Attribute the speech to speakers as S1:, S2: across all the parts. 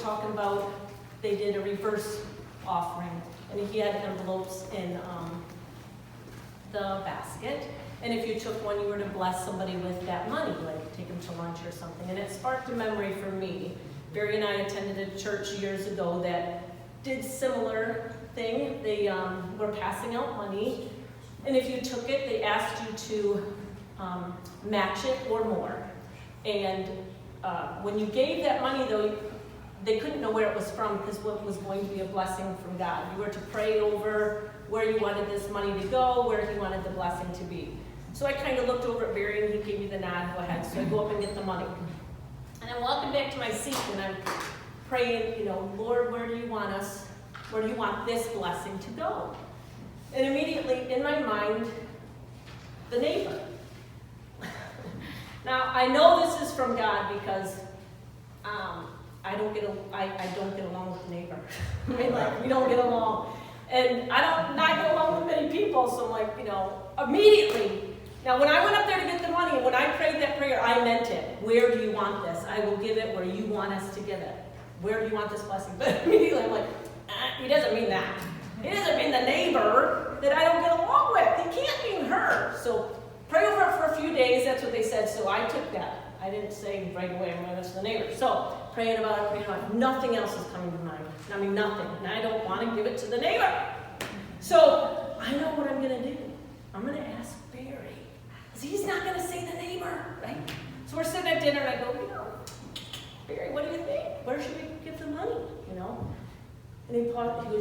S1: talking about they did a reverse offering, and he had envelopes in the basket. And if you took one, you were to bless somebody with that money, like take them to lunch or something. And it sparked a memory for me. Barry and I attended a church years ago that did similar thing. They were passing out money, and if you took it, they asked you to match it or more. And when you gave that money, though, they couldn't know where it was from because what was going to be a blessing from God. You were to pray over where you wanted this money to go, where he wanted the blessing to be. So I kind of looked over at Barry, and he gave me the nod, go ahead. So I go up and get the money. And I'm walking back to my seat, and I'm praying, Lord, where do you want this blessing to go? And immediately, in my mind, the neighbor. Now, I know this is from God because I don't get along with the neighbor. I mean, like, we don't get along. And I don't not get along with many people, so I'm like, immediately. Now, when I went up there to get the money, when I prayed that prayer, I meant it. Where do you want this? I will give it where you want us to give it. Where do you want this blessing? But immediately I'm like, he doesn't mean that. He doesn't mean the neighbor that I don't get along with. He can't mean her. So pray over it for a few days. That's what they said. So I took that. I didn't say right away I'm going to the neighbor. So praying about it. Nothing else is coming to mind. I mean, nothing. And I don't want to give it to the neighbor. So I know what I'm going to do. I'm going to ask Barry. Because he's not going to say the neighbor, right? So we're sitting at dinner, and I go, Barry, what do you think? Where should we give the money, And he goes,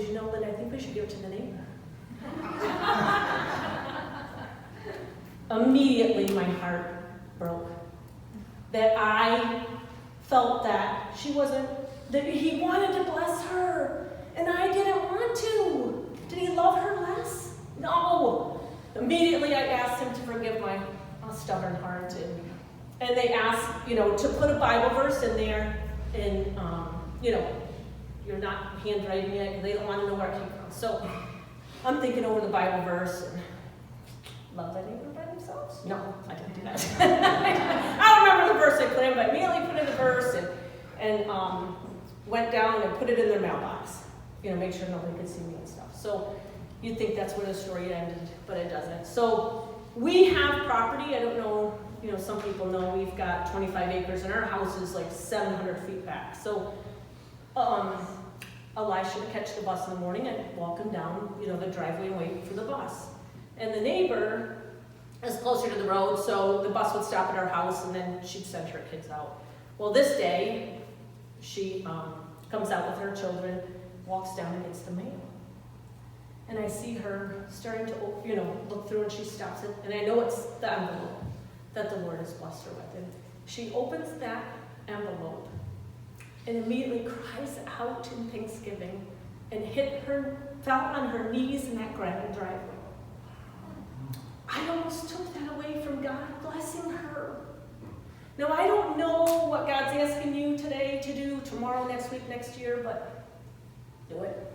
S1: Lynda, I think we should give it to the neighbor. Immediately, my heart broke. That I felt that that he wanted to bless her, and I didn't want to. Did he love her less? No. Immediately, I asked him to forgive my stubborn heart, and they asked, to put a Bible verse in there, and you're not handwriting it, because they don't want to know where it came from. So I'm thinking over the Bible verse, and love thy neighbor by themselves? No, I didn't do that. I don't remember the verse I put in, but I immediately put in the verse and went down and put it in their mailbox. Make sure nobody could see me and stuff. So you'd think that's where the story ended, but it doesn't. So we have property. I don't know, some people know we've got 25 acres, and our house is like 700 feet back. So Elisha would catch the bus in the morning and walk him down, the driveway and wait for the bus. And the neighbor is closer to the road, so the bus would stop at our house, and then she'd send her kids out. Well, this day, she comes out with her children, walks down and gets the mail. And I see her starting to, look through, and she stops it, and I know it's the envelope that the Lord has blessed her with. And she opens that envelope and immediately cries out in thanksgiving and fell on her knees in that gravel driveway. I almost took that away from God blessing her. Now, I don't know what God's asking you today to do, tomorrow, next week, next year, but do it.